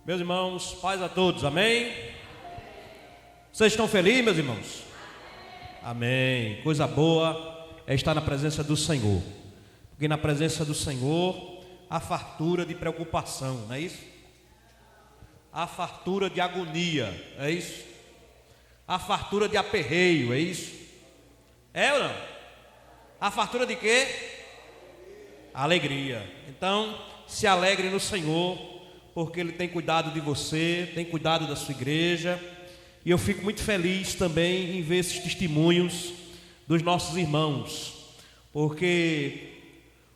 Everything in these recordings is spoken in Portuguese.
Meus irmãos, paz a todos, amém? Vocês estão felizes, meus irmãos? Amém. Coisa boa é estar na presença do Senhor, porque na presença do Senhor há fartura de preocupação, não é isso? Há fartura de agonia, é isso? Há fartura de aperreio, é isso? É ou não? Há fartura de quê? Alegria. Então, se alegre no Senhor, porque Ele tem cuidado de você, tem cuidado da sua igreja. E eu fico muito feliz também em ver esses testemunhos dos nossos irmãos, porque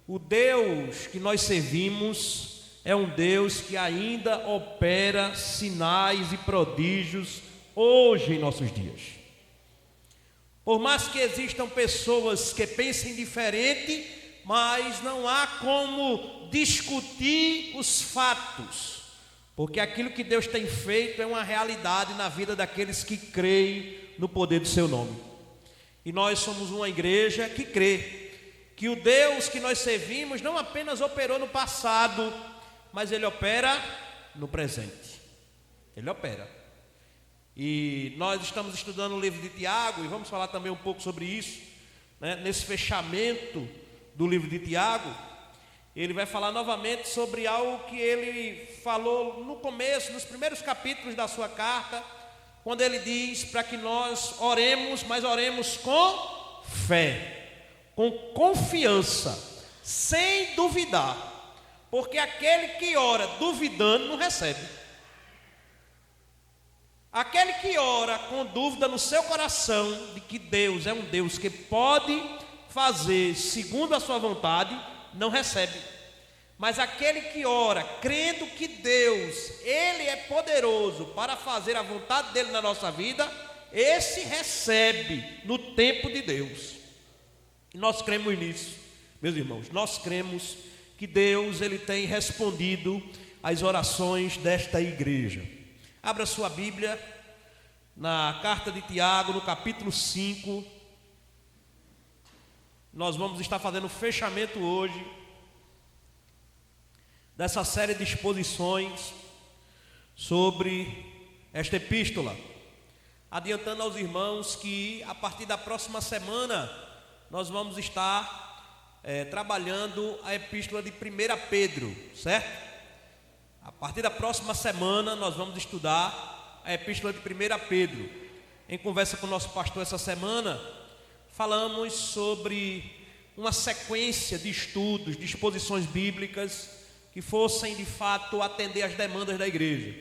o Deus que nós servimos é um Deus que ainda opera sinais e prodígios hoje em nossos dias. Por mais que existam pessoas que pensem diferente, mas não há como discutir os fatos, porque aquilo que Deus tem feito é uma realidade na vida daqueles que creem no poder do seu nome. E nós somos uma igreja que crê que o Deus que nós servimos não apenas operou no passado, mas Ele opera no presente. Ele opera. E nós estamos estudando o livro de Tiago, e vamos falar também um pouco sobre isso, né? Nesse fechamento do livro de Tiago, ele vai falar novamente sobre algo que ele falou no começo, nos primeiros capítulos da sua carta, quando ele diz para que nós oremos, mas oremos com fé, com confiança, sem duvidar, porque aquele que ora duvidando não recebe. Aquele que ora com dúvida no seu coração de que Deus é um Deus que pode fazer segundo a sua vontade, não recebe. Mas aquele que ora crendo que Deus, Ele é poderoso para fazer a vontade dEle na nossa vida, esse recebe no tempo de Deus. E nós cremos nisso, meus irmãos. Nós cremos que Deus, Ele tem respondido às orações desta igreja. Abra sua Bíblia na carta de Tiago, no capítulo 5. Nós vamos estar fazendo o fechamento hoje dessa série de exposições sobre esta epístola, adiantando aos irmãos que a partir da próxima semana nós vamos estar trabalhando a epístola de 1 Pedro, certo? A partir da próxima semana nós vamos estudar a epístola de 1 Pedro. Em conversa com o nosso pastor essa semana, falamos sobre uma sequência de estudos, de exposições bíblicas que fossem de fato atender às demandas da igreja.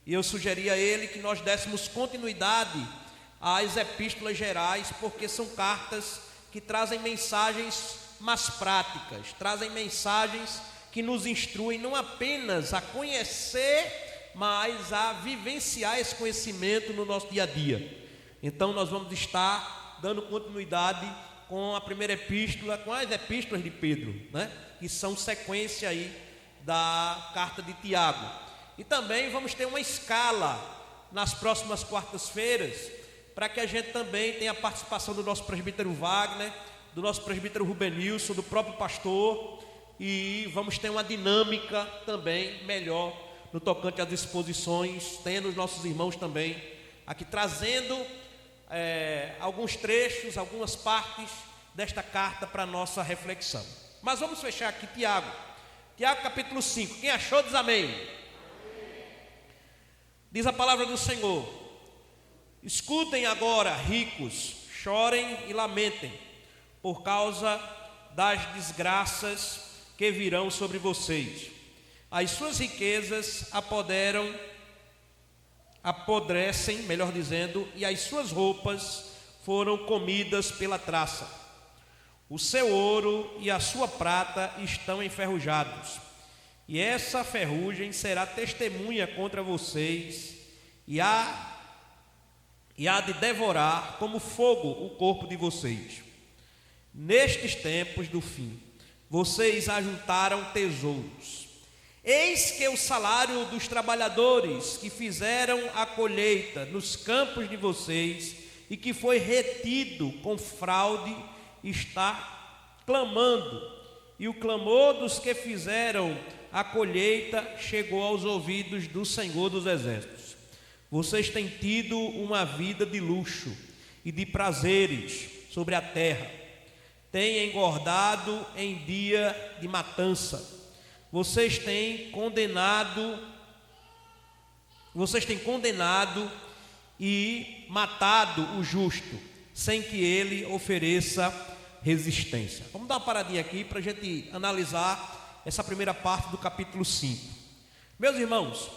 E eu sugeri a ele que nós dessemos continuidade às epístolas gerais, porque são cartas que trazem mensagens mais práticas, trazem mensagens que nos instruem não apenas a conhecer, mas a vivenciar esse conhecimento no nosso dia a dia. Então nós vamos estar dando continuidade com a primeira epístola, com as epístolas de Pedro, né? Que são sequência aí da carta de Tiago. E também vamos ter uma escala nas próximas quartas-feiras, para que a gente também tenha a participação do nosso presbítero Wagner, do nosso presbítero Rubenilson, do próprio pastor, e vamos ter uma dinâmica também melhor no tocante às exposições, tendo os nossos irmãos também aqui trazendo alguns trechos, algumas partes desta carta para a nossa reflexão. Mas vamos fechar aqui Tiago capítulo 5, quem achou diz amém. Diz a palavra do Senhor: escutem agora, ricos, chorem e lamentem, por causa das desgraças que virão sobre vocês. As suas riquezas apodrecem, melhor dizendo, e as suas roupas foram comidas pela traça. O seu ouro e a sua prata estão enferrujados, e essa ferrugem será testemunha contra vocês, e há de devorar como fogo o corpo de vocês. Nestes tempos do fim, vocês ajuntaram tesouros. Eis que o salário dos trabalhadores que fizeram a colheita nos campos de vocês e que foi retido com fraude está clamando, e o clamor dos que fizeram a colheita chegou aos ouvidos do Senhor dos Exércitos. Vocês têm tido uma vida de luxo e de prazeres sobre a terra. Têm engordado em dia de matança. Vocês têm condenado e matado o justo, sem que ele ofereça resistência. Vamos dar uma paradinha aqui para a gente analisar essa primeira parte do capítulo 5. Meus irmãos,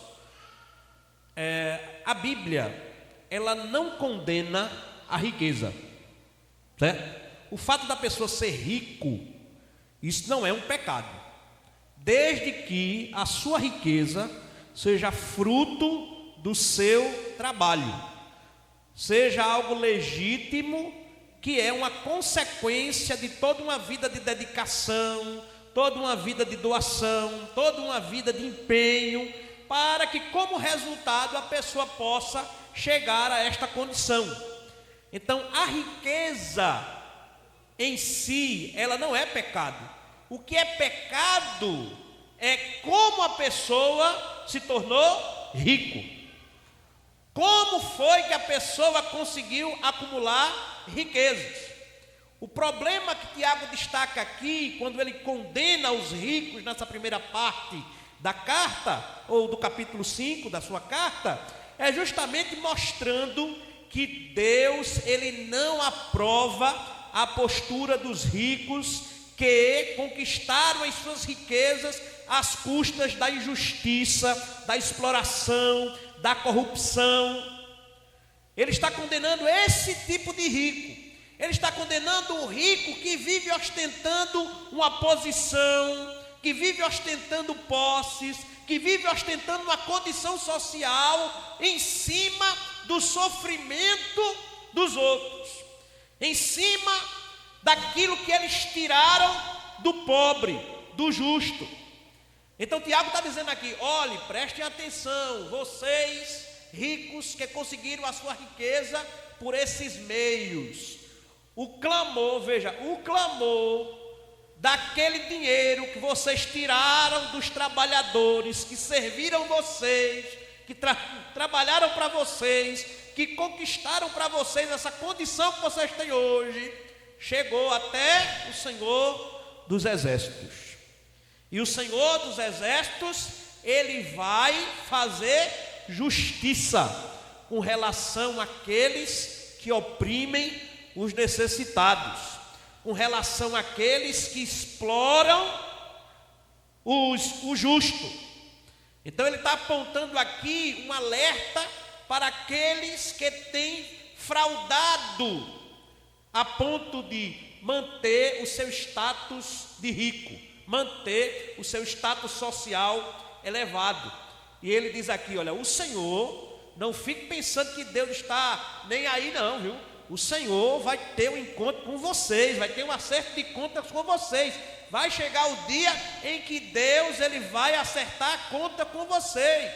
a Bíblia, ela não condena a riqueza, certo? O fato da pessoa ser rico, isso não é um pecado, desde que a sua riqueza seja fruto do seu trabalho, seja algo legítimo, que é uma consequência de toda uma vida de dedicação, toda uma vida de doação, toda uma vida de empenho, para que como resultado a pessoa possa chegar a esta condição. Então a riqueza em si, ela não é pecado. O que é pecado é como a pessoa se tornou rico. Como foi que a pessoa conseguiu acumular riquezas? O problema que Tiago destaca aqui, quando ele condena os ricos nessa primeira parte da carta, ou do capítulo 5 da sua carta, é justamente mostrando que Deus, ele não aprova a postura dos ricos que conquistaram as suas riquezas às custas da injustiça, da exploração, da corrupção. Ele está condenando esse tipo de rico. Ele está condenando o rico que vive ostentando uma posição, que vive ostentando posses, que vive ostentando uma condição social em cima do sofrimento dos outros, em cima daquilo que eles tiraram do pobre, do justo. Então Tiago está dizendo aqui: olhe, prestem atenção, vocês ricos que conseguiram a sua riqueza por esses meios. O clamor, veja, o clamor daquele dinheiro que vocês tiraram dos trabalhadores, que serviram vocês, que trabalharam para vocês, que conquistaram para vocês essa condição que vocês têm hoje, chegou até o Senhor dos Exércitos. E o Senhor dos Exércitos, ele vai fazer justiça com relação àqueles que oprimem os necessitados, com relação àqueles que exploram o justo. Então ele está apontando aqui um alerta para aqueles que têm fraudado a ponto de manter o seu status de rico, manter o seu status social elevado. E ele diz aqui, olha, o Senhor, não fique pensando que Deus está nem aí não, viu? O Senhor vai ter um encontro com vocês, vai ter um acerto de contas com vocês. Vai chegar o dia em que Deus, ele vai acertar a conta com vocês.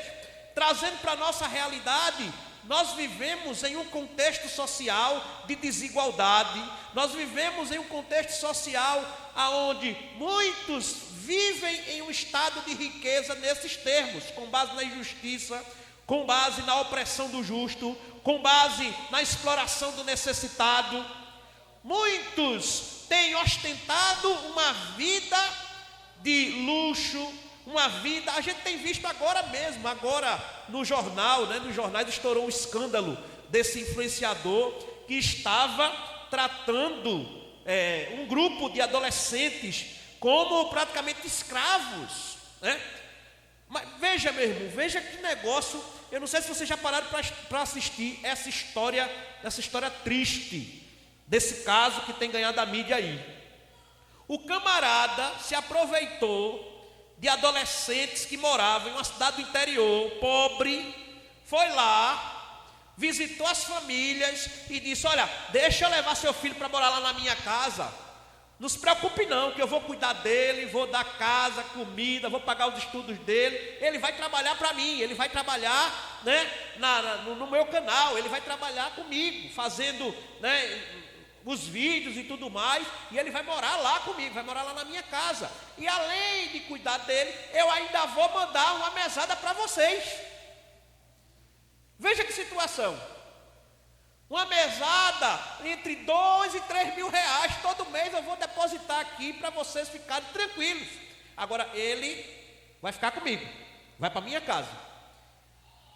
Trazendo para a nossa realidade, nós vivemos em um contexto social de desigualdade. Nós vivemos em um contexto social onde muitos vivem em um estado de riqueza nesses termos, com base na injustiça, com base na opressão do justo, com base na exploração do necessitado. Muitos têm ostentado uma vida de luxo, uma vida, a gente tem visto agora mesmo, agora no jornal, nos jornais estourou um escândalo desse influenciador que estava tratando um grupo de adolescentes como praticamente escravos, né? Mas veja, meu irmão, veja que negócio. Eu não sei se vocês já pararam para assistir essa história triste desse caso que tem ganhado a mídia aí. O camarada se aproveitou de adolescentes que moravam em uma cidade do interior, pobre, foi lá, visitou as famílias e disse: olha, deixa eu levar seu filho para morar lá na minha casa. Não se preocupe não, que eu vou cuidar dele, vou dar casa, comida, vou pagar os estudos dele. Ele vai trabalhar para mim, ele vai trabalhar no meu canal, ele vai trabalhar comigo, fazendo, os vídeos e tudo mais, e ele vai morar lá comigo, vai morar lá na minha casa. E além de cuidar dele, eu ainda vou mandar uma mesada para vocês. Veja que situação. Uma mesada entre 2 e 3 mil reais, todo mês eu vou depositar aqui para vocês ficarem tranquilos. Agora ele vai ficar comigo, vai para minha casa.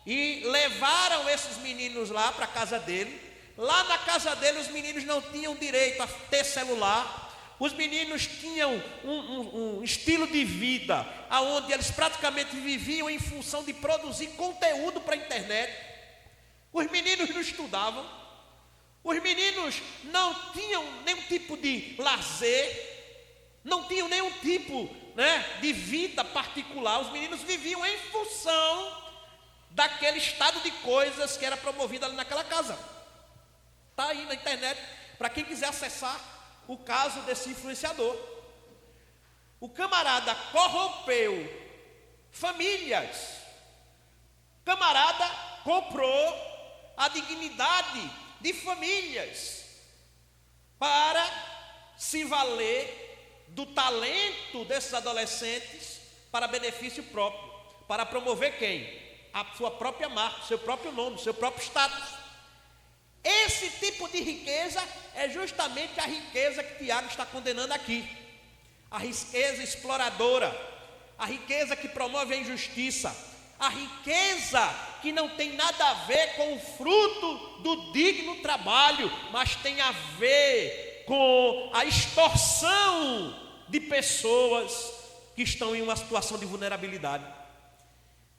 E levaram esses meninos lá para a casa dele. Lá na casa dele os meninos não tinham direito a ter celular. Os meninos tinham um estilo de vida onde eles praticamente viviam em função de produzir conteúdo para a internet. Os meninos não estudavam. Os meninos não tinham nenhum tipo de lazer, não tinham nenhum tipo, de vida particular. Os meninos viviam em função daquele estado de coisas que era promovido ali naquela casa. Está aí na internet, para quem quiser acessar o caso desse influenciador. O camarada corrompeu famílias. O camarada comprou a dignidade de famílias para se valer do talento desses adolescentes para benefício próprio, para promover quem? A sua própria marca, seu próprio nome, seu próprio status. Esse tipo de riqueza é justamente a riqueza que Tiago está condenando aqui. A riqueza exploradora, a riqueza que promove a injustiça, a riqueza que não tem nada a ver com o fruto do digno trabalho, mas tem a ver com a extorsão de pessoas que estão em uma situação de vulnerabilidade.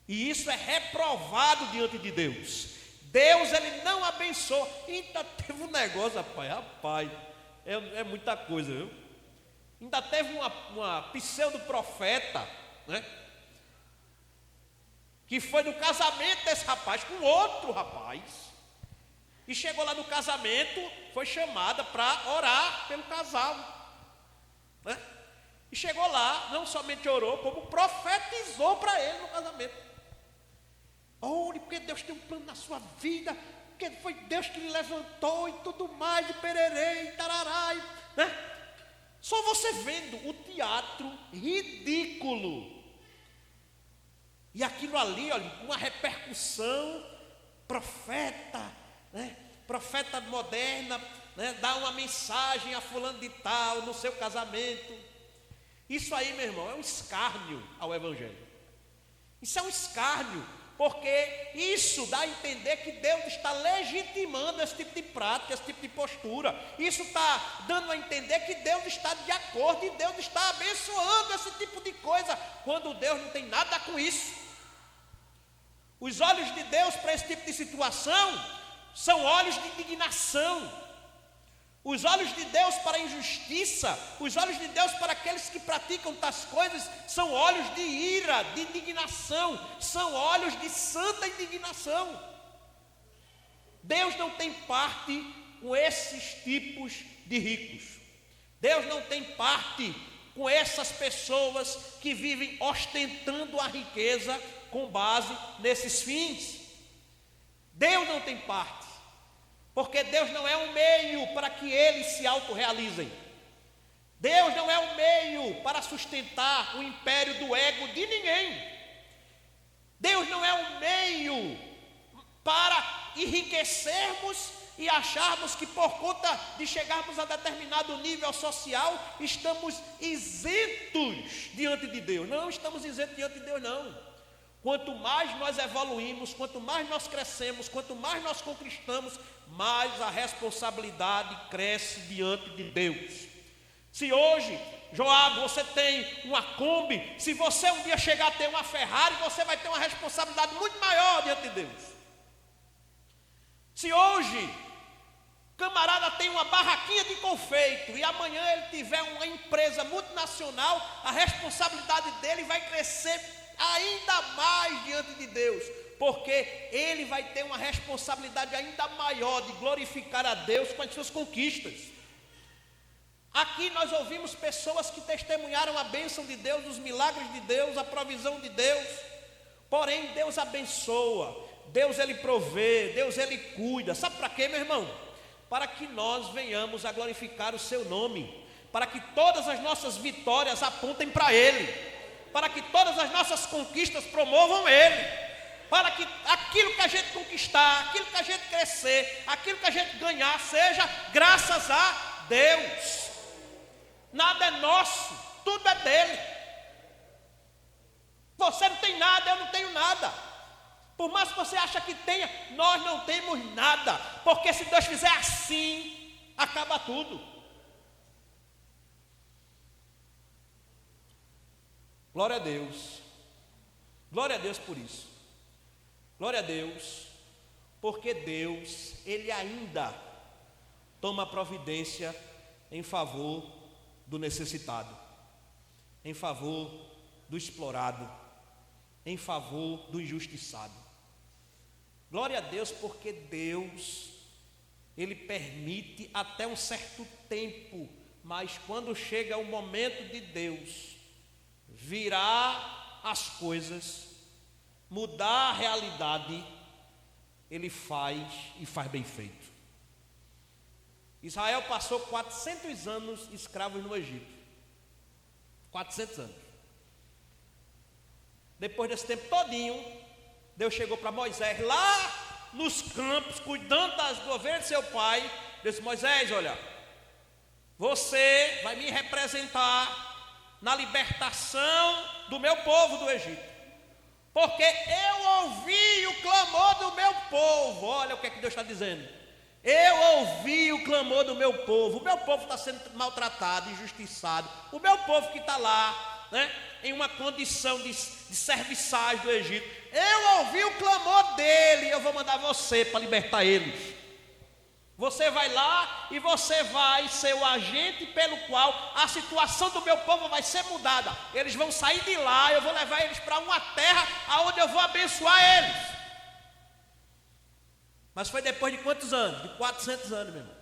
E isso é reprovado diante de Deus. Deus, ele não abençoa. Ainda teve um negócio, rapaz, é muita coisa, viu? Ainda teve uma pseudo-profeta, que foi no casamento desse rapaz com outro rapaz, e chegou lá no casamento, foi chamada para orar pelo casal, e chegou lá, não somente orou, como profetizou para ele no casamento. Ore, porque Deus tem um plano na sua vida, porque foi Deus que lhe levantou e tudo mais, e pererê, e tarará, Só você vendo o teatro ridículo, e aquilo ali, olha, uma repercussão, profeta moderna, dá uma mensagem a fulano de tal, no seu casamento. Isso aí, meu irmão, é um escárnio ao Evangelho. Isso é um escárnio, porque isso dá a entender que Deus está legitimando esse tipo de prática, esse tipo de postura. Isso está dando a entender que Deus está de acordo e Deus está abençoando esse tipo de coisa, quando Deus não tem nada com isso. Os olhos de Deus para esse tipo de situação são olhos de indignação. Os olhos de Deus para a injustiça, os olhos de Deus para aqueles que praticam tais coisas, são olhos de ira, de indignação, são olhos de santa indignação. Deus não tem parte com esses tipos de ricos. Deus não tem parte com essas pessoas que vivem ostentando a riqueza com base nesses fins. Deus não tem parte. Porque Deus não é um meio para que eles se autorrealizem. Deus não é um meio para sustentar o império do ego de ninguém. Deus não é um meio para enriquecermos e acharmos que por conta de chegarmos a determinado nível social, estamos isentos diante de Deus. Não estamos isentos diante de Deus, não. Quanto mais nós evoluímos, quanto mais nós crescemos, quanto mais nós conquistamos, mais a responsabilidade cresce diante de Deus. Se hoje, Joab, você tem uma Kombi, se você um dia chegar a ter uma Ferrari, você vai ter uma responsabilidade muito maior diante de Deus. Se hoje, camarada tem uma barraquinha de confeito e amanhã ele tiver uma empresa multinacional, a responsabilidade dele vai crescer ainda mais diante de Deus, porque ele vai ter uma responsabilidade ainda maior de glorificar a Deus com as suas conquistas. Aqui nós ouvimos pessoas que testemunharam a bênção de Deus, os milagres de Deus, a provisão de Deus. Porém, Deus abençoa, Deus ele provê, Deus ele cuida. Sabe para quê, meu irmão? para que nós venhamos a glorificar o seu nome, para que todas as nossas vitórias apontem para Ele, para que todas as nossas conquistas promovam Ele, para que aquilo que a gente conquistar, aquilo que a gente crescer, aquilo que a gente ganhar, seja graças a Deus. Nada é nosso, tudo é dele. Você não tem nada, eu não tenho nada. Por mais que você ache que tenha, nós não temos nada, porque se Deus fizer assim, acaba tudo. Glória a Deus. Glória a Deus por isso. Glória a Deus, porque Deus, Ele ainda toma providência em favor do necessitado, em favor do explorado, em favor do injustiçado. Glória a Deus, porque Deus, Ele permite até um certo tempo, mas quando chega o momento de Deus virar as coisas, mudar a realidade, Ele faz e faz bem feito. Israel passou 400 anos escravos no Egito. 400 anos. Depois desse tempo todinho, Deus chegou para Moisés lá nos campos, cuidando das ovelhas de seu pai. Disse: Moisés, olha, você vai me representar na libertação do meu povo do Egito, porque eu ouvi o clamor do meu povo. Olha o que é que Deus está dizendo. Eu ouvi o clamor do meu povo. O meu povo está sendo maltratado, injustiçado. O meu povo que está lá, né, em uma condição de serviçais do Egito. Eu ouvi o clamor dele. Eu vou mandar você para libertar eles. Você vai lá e você vai ser o agente pelo qual a situação do meu povo vai ser mudada. Eles vão sair de lá, eu vou levar eles para uma terra aonde eu vou abençoar eles. Mas foi depois de quantos anos? De 400 anos, meu irmão.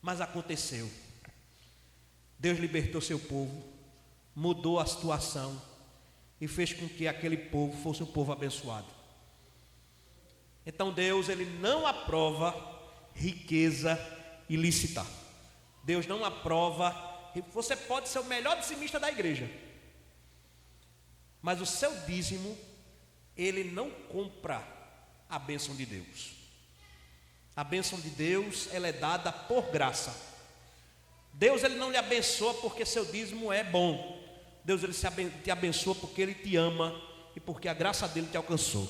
Mas aconteceu. Deus libertou seu povo, mudou a situação e fez com que aquele povo fosse um povo abençoado. Então Deus, Ele não aprova riqueza ilícita. Deus não aprova. Você pode ser o melhor dizimista da igreja, mas o seu dízimo, ele não compra a bênção de Deus. A bênção de Deus, ela é dada por graça. Deus, Ele não lhe abençoa porque seu dízimo é bom. Deus, Ele te abençoa porque Ele te ama e porque a graça dEle te alcançou.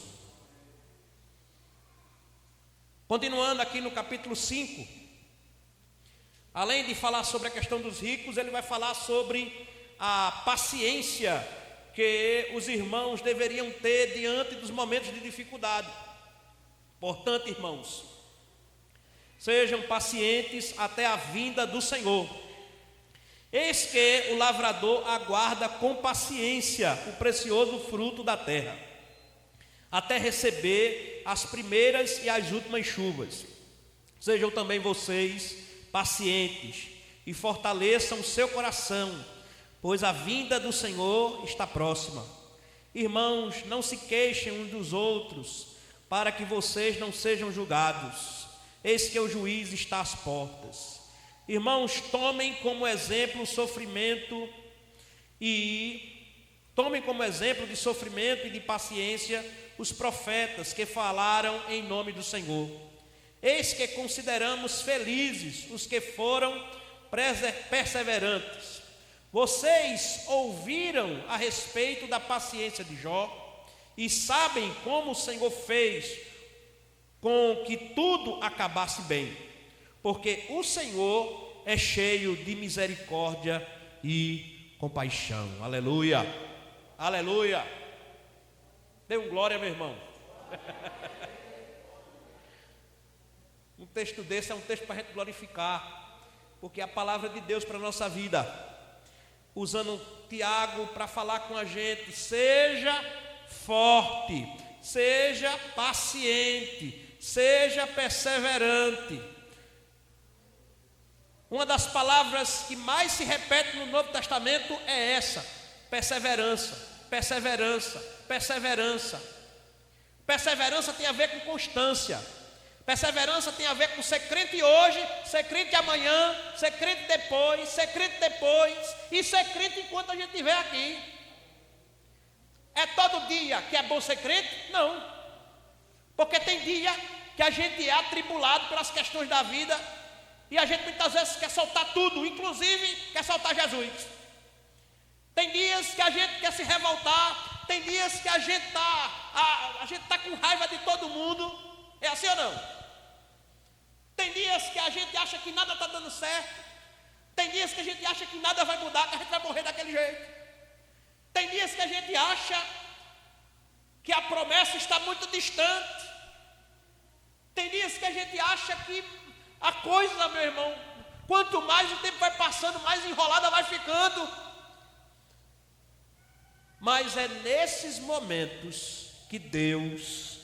Continuando aqui no capítulo 5, além de falar sobre a questão dos ricos, ele vai falar sobre a paciência que os irmãos deveriam ter diante dos momentos de dificuldade. Portanto, irmãos, sejam pacientes até a vinda do Senhor. Eis que o lavrador aguarda com paciência o precioso fruto da terra, até receber as primeiras e as últimas chuvas. Sejam também vocês pacientes e fortaleçam o seu coração, pois a vinda do Senhor está próxima. Irmãos, não se queixem uns dos outros, para que vocês não sejam julgados. Eis que o juiz está às portas. Irmãos, tomem como exemplo o sofrimento tomem como exemplo de sofrimento e de paciência os profetas que falaram em nome do Senhor. Eis que consideramos felizes os que foram perseverantes. Vocês ouviram a respeito da paciência de Jó e sabem como o Senhor fez com que tudo acabasse bem, porque o Senhor é cheio de misericórdia e compaixão. Aleluia, aleluia. Dê um glória, meu irmão. Um texto desse é um texto para a gente glorificar, porque é a palavra de Deus para a nossa vida. Usando Tiago para falar com a gente: seja forte, seja paciente, seja perseverante. Uma das palavras que mais se repete no Novo Testamento é essa: perseverança, perseverança, perseverança. Perseverança tem a ver com constância. Perseverança tem a ver com ser crente hoje, ser crente amanhã, ser crente depois, ser crente depois e ser crente enquanto a gente estiver aqui. É todo dia que é bom ser crente? Não. Porque tem dia que a gente é atribulado pelas questões da vida e a gente muitas vezes quer soltar tudo, inclusive quer soltar Jesus. Tem dias que a gente quer se revoltar, tem dias que a gente está com raiva de todo mundo. É assim ou não? Tem dias que a gente acha que nada está dando certo. Tem dias que a gente acha que nada vai mudar, que a gente vai morrer daquele jeito. Tem dias que a gente acha que a promessa está muito distante. Tem dias que a gente acha que a coisa, meu irmão, quanto mais o tempo vai passando, mais enrolada vai ficando. Mas é nesses momentos que Deus,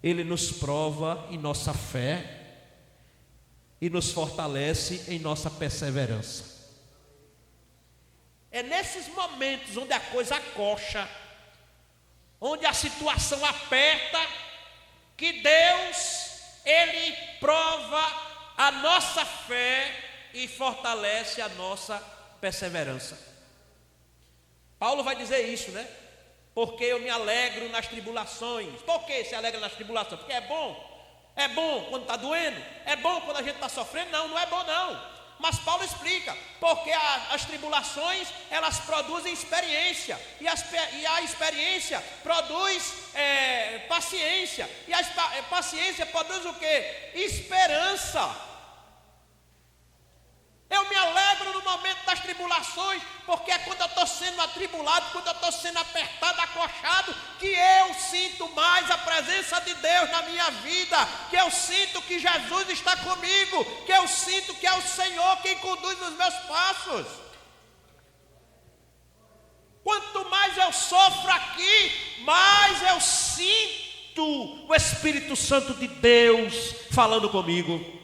Ele nos prova em nossa fé e nos fortalece em nossa perseverança. É nesses momentos onde a coisa acocha, onde a situação aperta, que Deus, Ele prova a nossa fé e fortalece a nossa perseverança. Paulo vai dizer isso, né? Porque eu me alegro nas tribulações. Por que se alegra nas tribulações? Porque é bom. É bom quando está doendo? É bom quando a gente está sofrendo? Não, não é bom não. Mas Paulo explica, porque as tribulações, elas produzem experiência, e a experiência produz paciência, e a paciência produz o quê? Esperança. Eu me alegro no momento das tribulações, porque é quando eu estou sendo atribulado, quando eu estou sendo apertado, acochado, que eu sinto mais a presença de Deus na minha vida, que eu sinto que Jesus está comigo, que eu sinto que é o Senhor quem conduz os meus passos. Quanto mais eu sofro aqui, mais eu sinto o Espírito Santo de Deus falando comigo.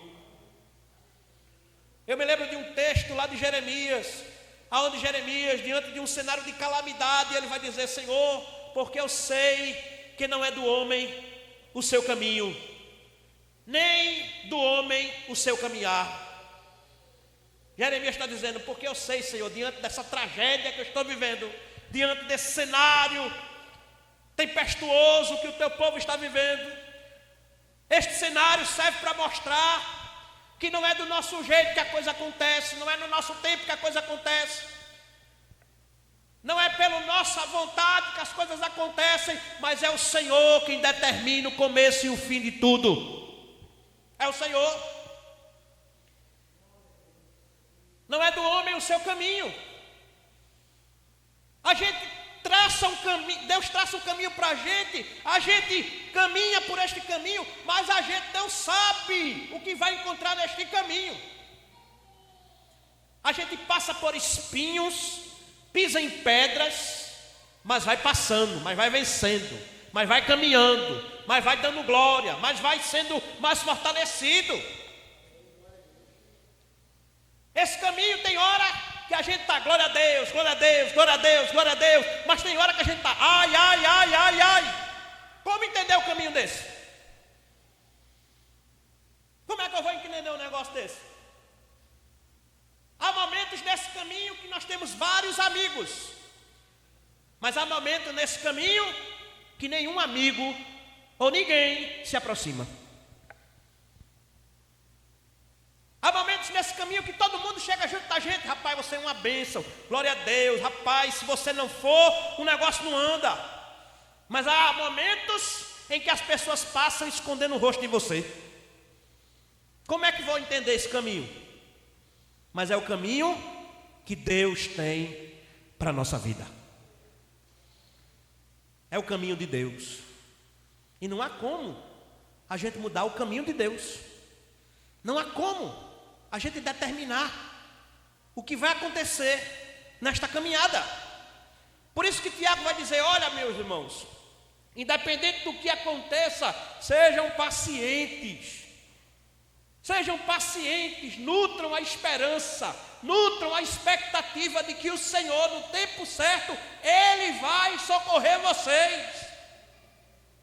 Eu me lembro de um texto lá de Jeremias, onde Jeremias, diante de um cenário de calamidade, ele vai dizer: Senhor, porque eu sei que não é do homem o seu caminho, nem do homem o seu caminhar. Jeremias está dizendo: porque eu sei, Senhor, diante dessa tragédia que eu estou vivendo, diante desse cenário tempestuoso que o teu povo está vivendo, este cenário serve para mostrar que não é do nosso jeito que a coisa acontece, não é no nosso tempo que a coisa acontece, não é pela nossa vontade que as coisas acontecem, mas é o Senhor quem determina o começo e o fim de tudo. É o Senhor. Não é do homem o seu caminho. A gente traça um caminho, Deus traça um caminho para a gente caminha por este caminho, mas a gente não sabe o que vai encontrar neste caminho. A gente passa por espinhos, pisa em pedras, mas vai passando, mas vai vencendo, mas vai caminhando, mas vai dando glória, mas vai sendo mais fortalecido. Esse caminho tem hora que a gente está, glória a Deus, glória a Deus, glória a Deus, glória a Deus, mas tem hora que a gente está, ai, ai, ai, ai, ai. Como entender o caminho desse? Como é que eu vou entender um negócio desse? Há momentos nesse caminho que nós temos vários amigos, mas há momentos nesse caminho que nenhum amigo ou ninguém se aproxima. Há momentos nesse caminho que todo mundo chega junto da gente: rapaz, você é uma bênção, glória a Deus, rapaz, se você não for, o negócio não anda. Mas há momentos em que as pessoas passam escondendo o rosto de você. Como é que vou entender esse caminho? Mas é o caminho que Deus tem para a nossa vida. É o caminho de Deus. E não há como a gente mudar o caminho de Deus. Não há como a gente determinar o que vai acontecer nesta caminhada. Por isso que Tiago vai dizer: olha, meus irmãos, independente do que aconteça, sejam pacientes, nutram a esperança, nutram a expectativa de que o Senhor, no tempo certo, Ele vai socorrer vocês.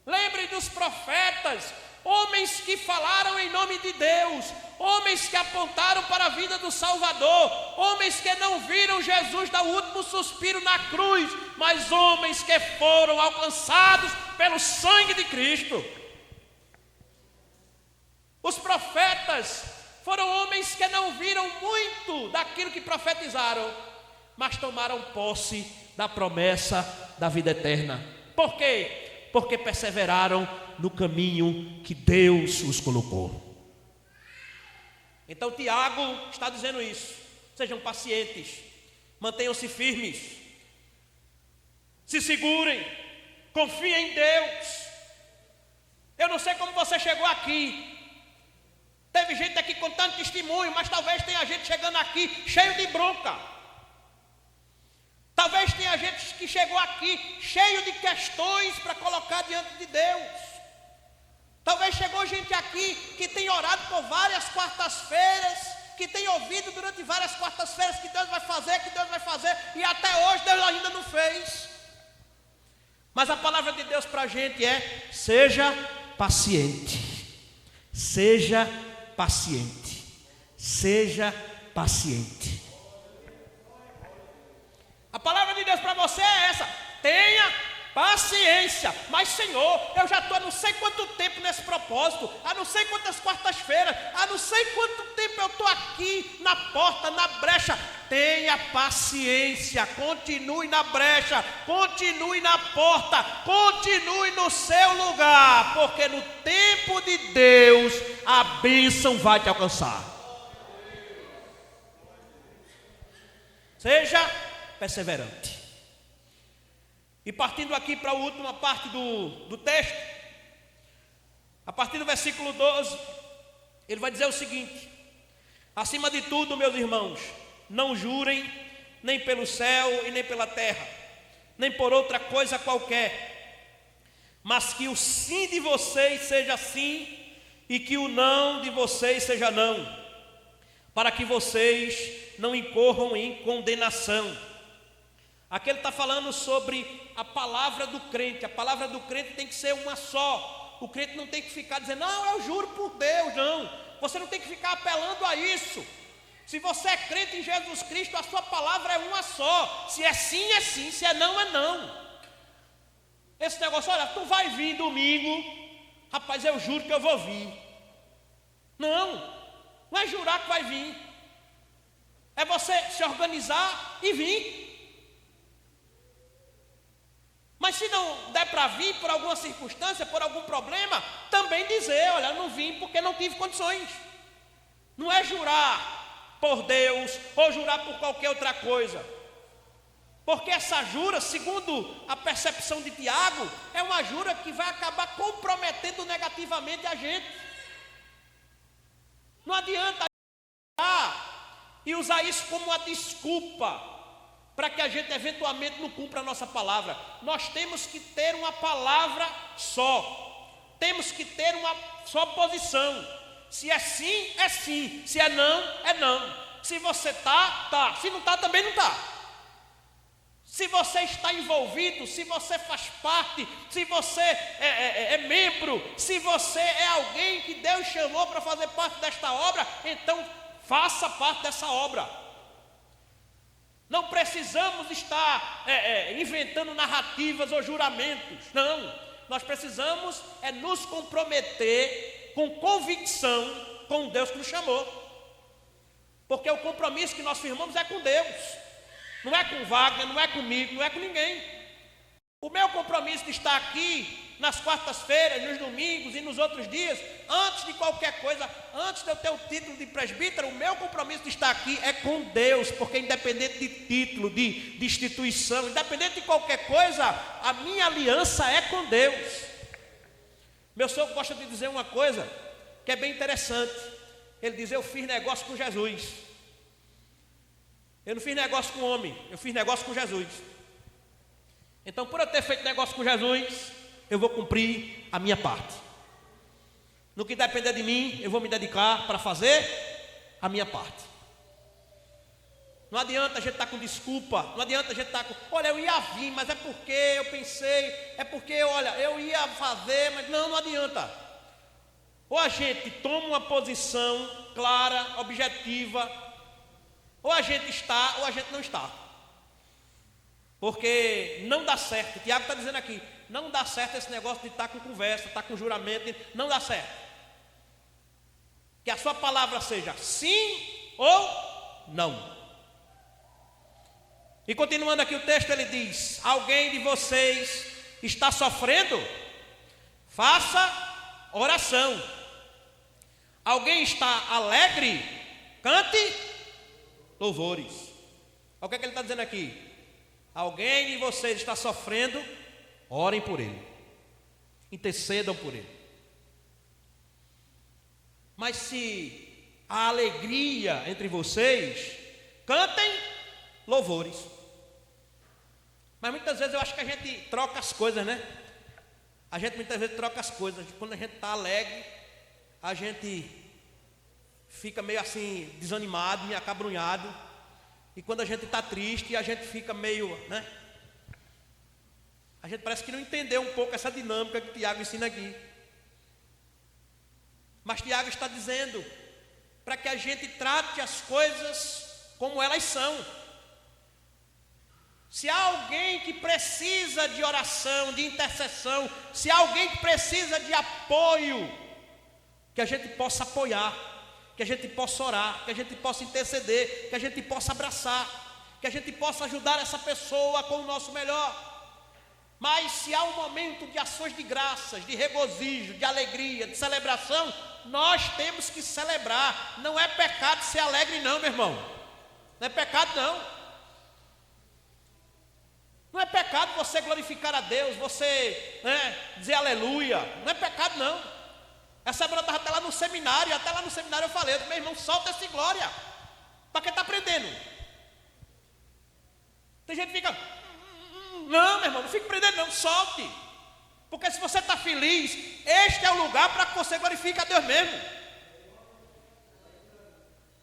Lembrem dos profetas homens que falaram em nome de Deus, homens que apontaram para a vida do Salvador, homens que não viram Jesus dar o último suspiro na cruz, mas homens que foram alcançados pelo sangue de Cristo. Os profetas foram homens que não viram muito daquilo que profetizaram, mas tomaram posse da promessa da vida eterna. Por quê? Porque perseveraram no caminho que Deus os colocou. Então Tiago está dizendo isso: sejam pacientes, mantenham-se firmes, se segurem, confiem em Deus. Eu não sei como você chegou aqui. Teve gente aqui contando testemunho, mas talvez tenha gente chegando aqui cheio de bronca. Talvez tenha gente que chegou aqui cheio de questões para colocar diante de Deus. Talvez chegou gente aqui que tem orado por várias quartas-feiras, que tem ouvido durante várias quartas-feiras que Deus vai fazer, e até hoje Deus ainda não fez. Mas a palavra de Deus para a gente é: seja paciente, seja paciente, seja paciente. A palavra de Deus para você é essa: tenha paciência. Mas Senhor, eu já estou há não sei quanto tempo nesse propósito, há não sei quantas quartas-feiras, há não sei quanto tempo eu estou aqui na porta, na brecha. Tenha paciência, continue na brecha, continue na porta, continue no seu lugar, porque no tempo de Deus a bênção vai te alcançar. Seja perseverante. E partindo aqui para a última parte do texto, a partir do versículo 12, ele vai dizer o seguinte: acima de tudo, meus irmãos, não jurem nem pelo céu e nem pela terra, nem por outra coisa qualquer, mas que o sim de vocês seja sim e que o não de vocês seja não, para que vocês não incorram em condenação. Aqui ele está falando sobre a palavra do crente. A palavra do crente tem que ser uma só. O crente não tem que ficar dizendo: não, eu juro por Deus. Não, você não tem que ficar apelando a isso. Se você é crente em Jesus Cristo, a sua palavra é uma só. Se é sim, é sim. Se é não, é não. Esse negócio: olha, tu vai vir domingo, rapaz, eu juro que eu vou vir. Não, não é jurar que vai vir. É você se organizar e vir. Mas se não der para vir por alguma circunstância, por algum problema, também dizer: olha, eu não vim porque não tive condições. Não é jurar por Deus ou jurar por qualquer outra coisa. Porque essa jura, segundo a percepção de Tiago, é uma jura que vai acabar comprometendo negativamente a gente. Não adianta e usar isso como uma desculpa para que a gente eventualmente não cumpra a nossa palavra. Nós temos que ter uma palavra só. Temos que ter uma só posição. Se é sim, é sim. Se é não, é não. Se você está, está. Se não está, também não está. Se você está envolvido, se você faz parte, se você é membro, se você é alguém que Deus chamou para fazer parte desta obra, então faça parte dessa obra. Não precisamos estar inventando narrativas ou juramentos. Não, nós precisamos nos comprometer com convicção com Deus que nos chamou. Porque o compromisso que nós firmamos é com Deus. Não é com Wagner, não é comigo, não é com ninguém. O meu compromisso de estar aqui nas quartas-feiras, nos domingos e nos outros dias, antes de qualquer coisa, antes de eu ter o título de presbítero, o meu compromisso de estar aqui é com Deus, porque independente de título, de instituição, independente de qualquer coisa, a minha aliança é com Deus. Meu sogro gosta de dizer uma coisa que é bem interessante. Ele diz: eu fiz negócio com Jesus. Eu não fiz negócio com homem, eu fiz negócio com Jesus. Então, por eu ter feito negócio com Jesus, eu vou cumprir a minha parte. No que depender de mim, eu vou me dedicar para fazer a minha parte. Não adianta a gente estar com desculpa, não adianta a gente estar com: olha, eu ia vir, mas é porque eu pensei, é porque, olha, eu ia fazer, mas não adianta. ou a gente toma uma posição clara, objetiva, ou a gente está, ou a gente não está. Porque não dá certo. O Tiago está dizendo aqui, não dá certo esse negócio de estar com conversa, estar com juramento, não dá certo. Que a sua palavra seja sim ou não. E continuando aqui o texto, ele diz: alguém de vocês está sofrendo? Faça oração. Alguém está alegre? Cante louvores. Olha o que é que ele está dizendo aqui. Alguém de vocês está sofrendo? Orem por ele. Intercedam por ele. Mas se há alegria entre vocês, cantem louvores. Mas muitas vezes eu acho que a gente troca as coisas, né? A gente muitas vezes troca as coisas. Quando a gente está alegre, a gente fica meio assim, desanimado, meio acabrunhado. E quando a gente está triste, a gente fica meio, né? A gente parece que não entendeu um pouco essa dinâmica que o Tiago ensina aqui. Mas Tiago está dizendo para que a gente trate as coisas como elas são. Se há alguém que precisa de oração, de intercessão, se há alguém que precisa de apoio, que a gente possa apoiar, que a gente possa orar, que a gente possa interceder, que a gente possa abraçar, que a gente possa ajudar essa pessoa com o nosso melhor. Mas se há um momento de ações de graças, de regozijo, de alegria, de celebração, nós temos que celebrar. Não é pecado ser alegre não, meu irmão. Não é pecado não. Não é pecado você glorificar a Deus, você dizer aleluia. Não é pecado não. Essa semana eu estava até lá no seminário, eu falei, meu irmão, solta esse glória. Para quem está aprendendo? Tem gente que fica, não, meu irmão, não fique prendendo não, solte. Porque se você está feliz, este é o lugar para que você glorifique a Deus mesmo.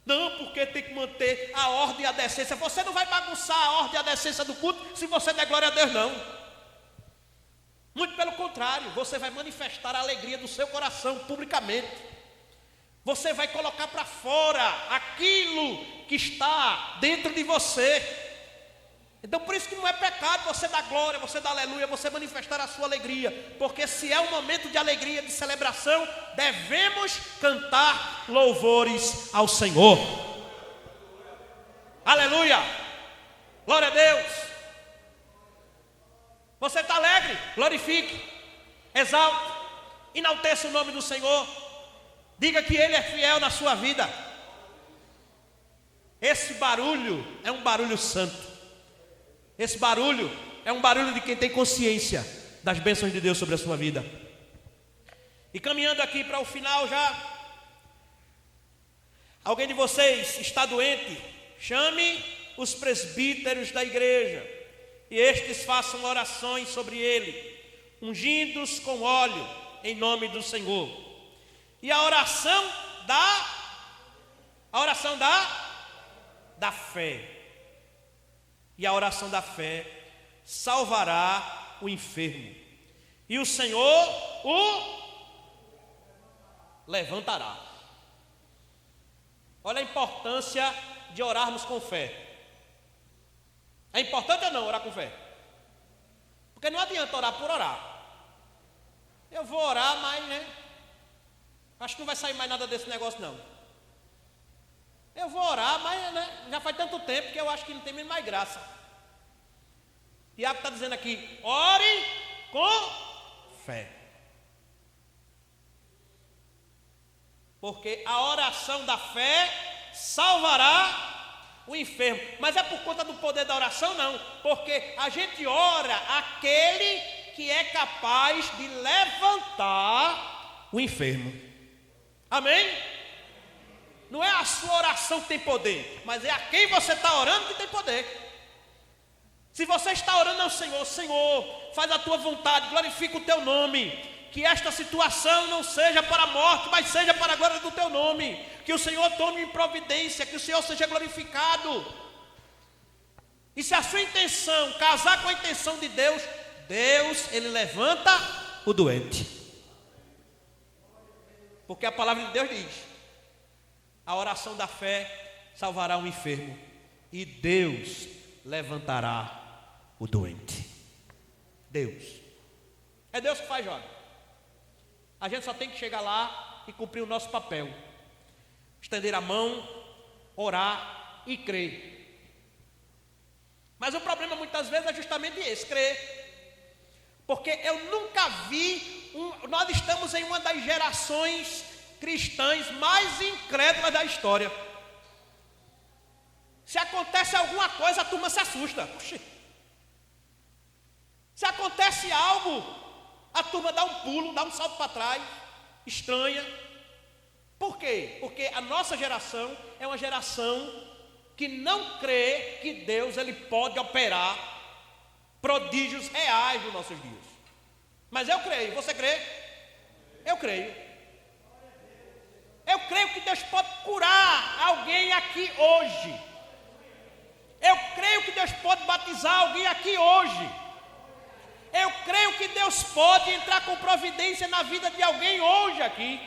Não, porque tem que manter a ordem e a decência. Você não vai bagunçar a ordem e a decência do culto se você der glória a Deus, não. Muito pelo contrário, você vai manifestar a alegria do seu coração publicamente. Você vai colocar para fora aquilo que está dentro de você. Então por isso que não é pecado você dar glória, você dar aleluia, você manifestar a sua alegria. Porque se é um momento de alegria, de celebração, devemos cantar louvores ao Senhor. Aleluia! Glória a Deus! Você está alegre? Glorifique, exalte, enalteça o nome do Senhor. Diga que Ele é fiel na sua vida. Esse barulho é um barulho santo. Esse barulho é um barulho de quem tem consciência das bênçãos de Deus sobre a sua vida. E caminhando aqui para o final já. Alguém de vocês está doente? Chame os presbíteros da igreja e estes façam orações sobre ele, ungindo-os com óleo em nome do Senhor. E a oração da fé. E a oração da fé salvará o enfermo. E o Senhor o levantará. Olha a importância de orarmos com fé. É importante ou não orar com fé? Porque não adianta orar por orar. Eu vou orar, mas acho que não vai sair mais nada desse negócio não. Eu vou orar, mas já faz tanto tempo que eu acho que não tem mais graça. Tiago está dizendo aqui, ore com fé. Porque a oração da fé salvará o enfermo. Mas é por conta do poder da oração? Não. Porque a gente ora aquele que é capaz de levantar o enfermo. Amém? Não é a sua oração que tem poder, mas é a quem você está orando que tem poder. Se você está orando ao Senhor, Senhor, faz a tua vontade, glorifica o teu nome. Que esta situação não seja para a morte, mas seja para a glória do teu nome. Que o Senhor tome providência, que o Senhor seja glorificado. E se a sua intenção casar com a intenção de Deus, Deus, Ele levanta o doente. Porque a palavra de Deus diz: a oração da fé salvará o enfermo, e Deus levantará o doente. Deus. É Deus que faz, Jorge. A gente só tem que chegar lá e cumprir o nosso papel. Estender a mão, orar e crer. Mas o problema muitas vezes é justamente esse, crer. Porque eu nunca vi, nós estamos em uma das gerações cristãs mais incrédulas da história. Se acontece alguma coisa, a turma se assusta. Oxi. Se acontece algo, a turma dá um pulo, dá um salto para trás, estranha. Por quê? Porque a nossa geração é uma geração que não crê que Deus ele pode operar prodígios reais nos nossos dias. Mas eu creio, você crê? Eu creio. Eu creio que Deus pode curar alguém aqui hoje. Eu creio que Deus pode batizar alguém aqui hoje. Eu creio que Deus pode entrar com providência na vida de alguém hoje aqui.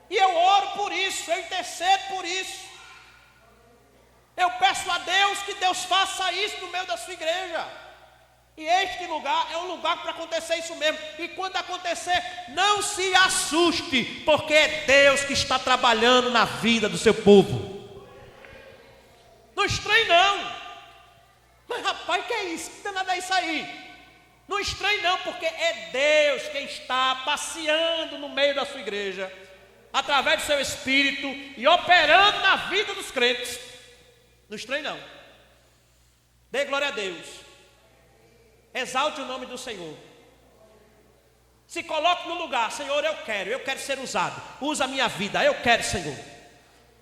E eu oro por isso, eu intercedo por isso. Eu peço a Deus que Deus faça isso no meio da sua igreja. E este lugar é um lugar para acontecer isso mesmo. E quando acontecer, não se assuste, porque é Deus que está trabalhando na vida do seu povo. Não estranhe não. Mas rapaz, que é isso? Que danada é isso aí? Não estranhe não, porque é Deus quem está passeando no meio da sua igreja, através do seu Espírito e operando na vida dos crentes. Não estranhe não. Dê glória a Deus. Exalte o nome do Senhor. Se coloque no lugar: Senhor, eu quero ser usado. Usa a minha vida, eu quero, Senhor.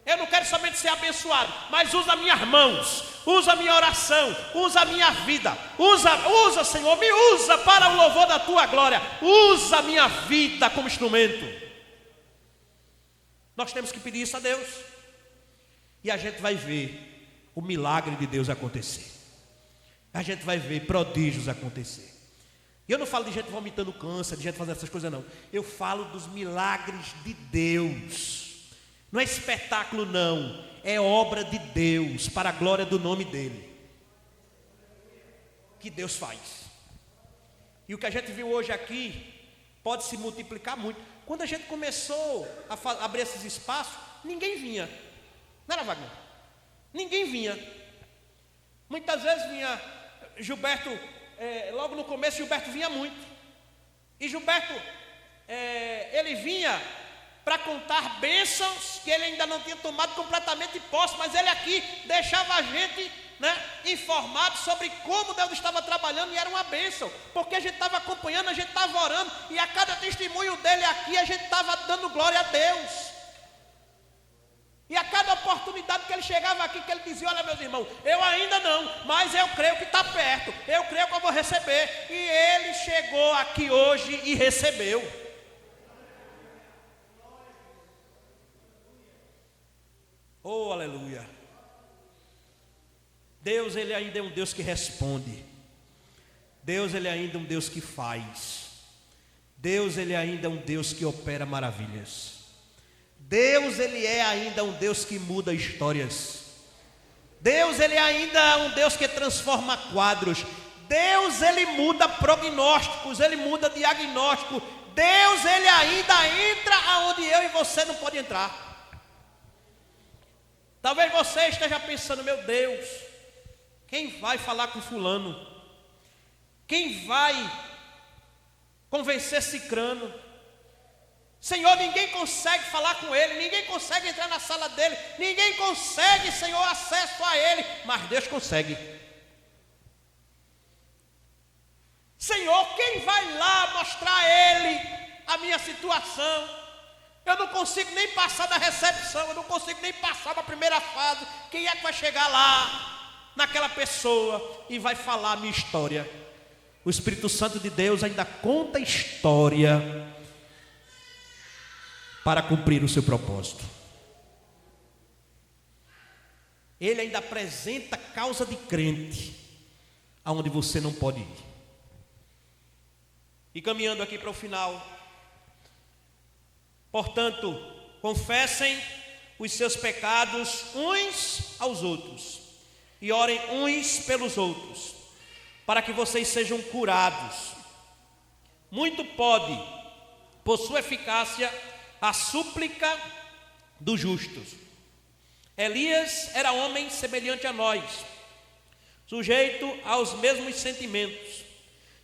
Eu não quero somente ser abençoado, mas usa minhas mãos, usa a minha oração, usa a minha vida. Usa, Senhor, me usa para o louvor da tua glória. Usa a minha vida como instrumento. Nós temos que pedir isso a Deus. E a gente vai ver o milagre de Deus acontecer. A gente vai ver prodígios acontecer. E eu não falo de gente vomitando câncer, de gente fazendo essas coisas não. Eu falo dos milagres de Deus. Não é espetáculo não, é obra de Deus, para a glória do nome dEle. Que Deus faz. E o que a gente viu hoje aqui pode se multiplicar muito. Quando a gente começou a abrir esses espaços, ninguém vinha. Não era, Wagner? Ninguém vinha. Muitas vezes vinha Gilberto, logo no começo Gilberto vinha muito. E Gilberto, ele vinha para contar bênçãos que ele ainda não tinha tomado completamente posse, mas ele aqui deixava a gente, informado sobre como Deus estava trabalhando, e era uma bênção, porque a gente estava acompanhando, a gente estava orando, e a cada testemunho dele aqui, a gente estava dando glória a Deus. E a cada oportunidade que ele chegava aqui, que ele dizia: olha, meus irmãos, eu ainda não, mas eu creio que está perto, eu creio que eu vou receber. E ele chegou aqui hoje e recebeu. Oh, aleluia. Deus, ele ainda é um Deus que responde. Deus, ele ainda é um Deus que faz. Deus, ele ainda é um Deus que opera maravilhas. Deus, ele é ainda um Deus que muda histórias. Deus, ele ainda é um Deus que transforma quadros. Deus, ele muda prognósticos, ele muda diagnóstico. Deus, ele ainda entra aonde eu e você não pode entrar. Talvez você esteja pensando: meu Deus, quem vai falar com fulano? Quem vai convencer cicrano? Senhor, ninguém consegue falar com ele, ninguém consegue entrar na sala dele, ninguém consegue, Senhor, acesso a ele, mas Deus consegue. Senhor, quem vai lá mostrar a ele a minha situação? Eu não consigo nem passar da recepção, eu não consigo nem passar da primeira fase. Quem é que vai chegar lá naquela pessoa e vai falar a minha história? O Espírito Santo de Deus ainda conta história para cumprir o seu propósito. Ele ainda apresenta causa de crente aonde você não pode ir. E caminhando aqui para o final, Portanto, confessem os seus pecados uns aos outros e orem uns pelos outros, para que vocês sejam curados. Muito pode, por sua eficácia, a súplica dos justos. Elias era homem semelhante a nós, sujeito aos mesmos sentimentos,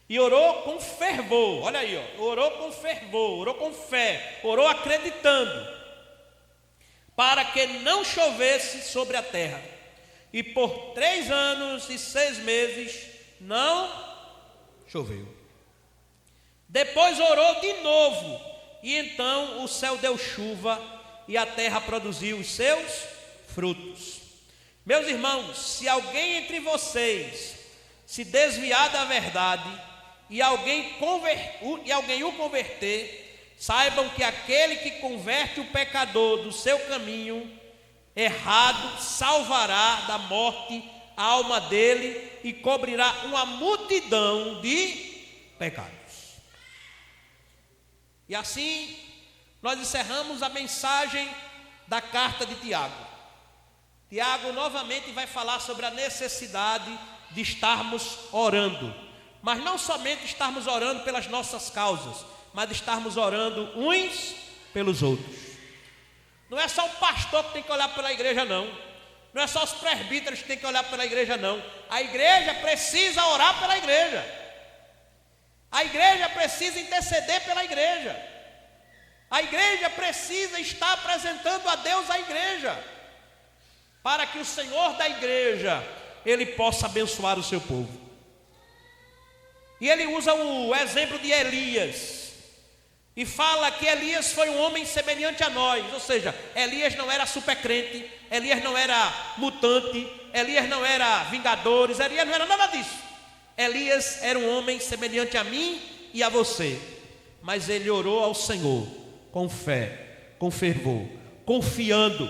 e orou com fervor. Olha aí, orou com fervor, orou com fé, orou acreditando, para que não chovesse sobre a terra. E por 3 anos e 6 meses não choveu. Depois orou de novo, e então o céu deu chuva, e a terra produziu os seus frutos. Meus irmãos, se alguém entre vocês se desviar da verdade, e alguém o converter, saibam que aquele que converte o pecador do seu caminho errado salvará da morte a alma dele e cobrirá uma multidão de pecados. E assim nós encerramos a mensagem da carta de Tiago. Tiago novamente vai falar sobre a necessidade de estarmos orando, mas não somente estarmos orando pelas nossas causas, mas de estarmos orando uns pelos outros. Não é só o pastor que tem que olhar pela igreja, não. Não é só os presbíteros que tem que olhar pela igreja, não. A igreja precisa orar pela igreja. A igreja precisa interceder pela igreja. A igreja precisa estar apresentando a Deus a igreja, para que o Senhor da igreja, Ele possa abençoar o seu povo. E ele usa o exemplo de Elias, e fala que Elias foi um homem semelhante a nós, ou seja, Elias não era supercrente, Elias não era mutante, Elias não era vingadores, Elias não era nada disso. Elias era um homem semelhante a mim e a você, mas ele orou ao Senhor com fé, com fervor, confiando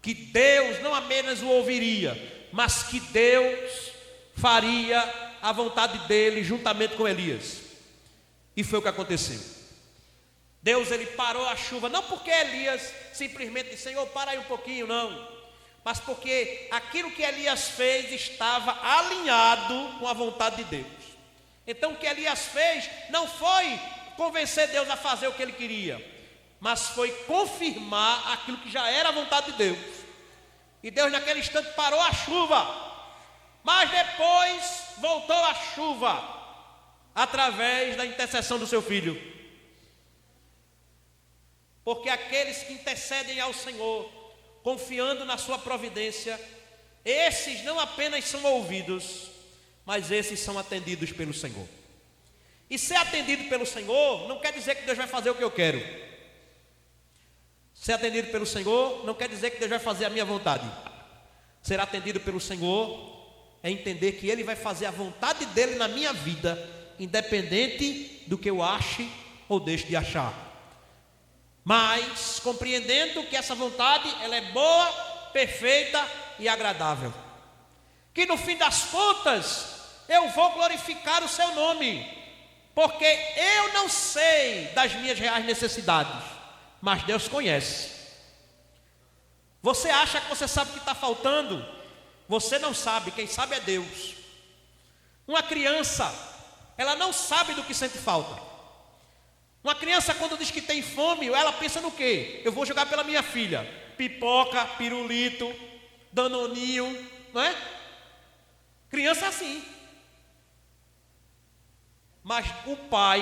que Deus não apenas o ouviria, mas que Deus faria a vontade dele juntamente com Elias. E foi o que aconteceu. Deus, ele parou a chuva, não porque Elias simplesmente disse: Senhor, para aí um pouquinho, não, mas porque aquilo que Elias fez estava alinhado com a vontade de Deus. Então o que Elias fez não foi convencer Deus a fazer o que ele queria, mas foi confirmar aquilo que já era a vontade de Deus. E Deus naquele instante parou a chuva, mas depois voltou a chuva através da intercessão do seu filho. Porque aqueles que intercedem ao Senhor, confiando na sua providência, esses não apenas são ouvidos, mas esses são atendidos pelo Senhor. E ser atendido pelo Senhor não quer dizer que Deus vai fazer o que eu quero. Ser atendido pelo Senhor não quer dizer que Deus vai fazer a minha vontade. Ser atendido pelo Senhor é entender que Ele vai fazer a vontade dEle na minha vida, independente do que eu ache ou deixe de achar. Mas compreendendo que essa vontade, ela é boa, perfeita e agradável. Que no fim das contas, eu vou glorificar o seu nome, porque eu não sei das minhas reais necessidades, mas Deus conhece. Você acha que você sabe o que está faltando? Você não sabe, quem sabe é Deus. Uma criança, ela não sabe do que sente falta. Uma criança, quando diz que tem fome, ela pensa no quê? Eu vou jogar pela minha filha pipoca, pirulito, danoninho, não é? Criança é assim. Mas o pai,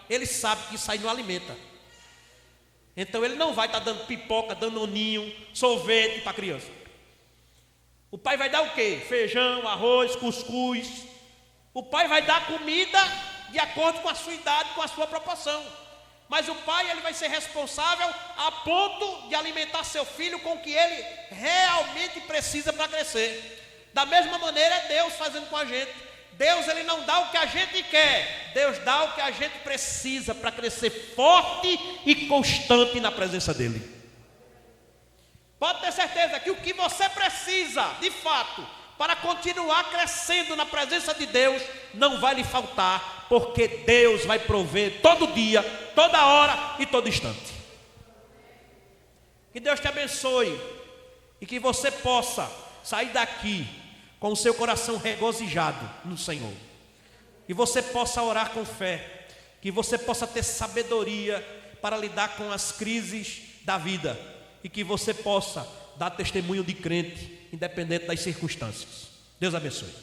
ele sabe que isso aí não alimenta. Então ele não vai estar dando pipoca, danoninho, sorvete para a criança. O pai vai dar o quê? Feijão, arroz, cuscuz. O pai vai dar comida de acordo com a sua idade, com a sua proporção. Mas o pai, ele vai ser responsável a ponto de alimentar seu filho com o que ele realmente precisa para crescer. Da mesma maneira é Deus fazendo com a gente. Deus, ele não dá o que a gente quer, Deus dá o que a gente precisa para crescer forte e constante na presença dele. Pode ter certeza que o que você precisa, de fato, para continuar crescendo na presença de Deus, não vai lhe faltar, porque Deus vai prover todo dia, toda hora e todo instante. Que Deus te abençoe e que você possa sair daqui com o seu coração regozijado no Senhor. Que você possa orar com fé, que você possa ter sabedoria para lidar com as crises da vida e que você possa dar testemunho de crente, independente das circunstâncias. Deus abençoe.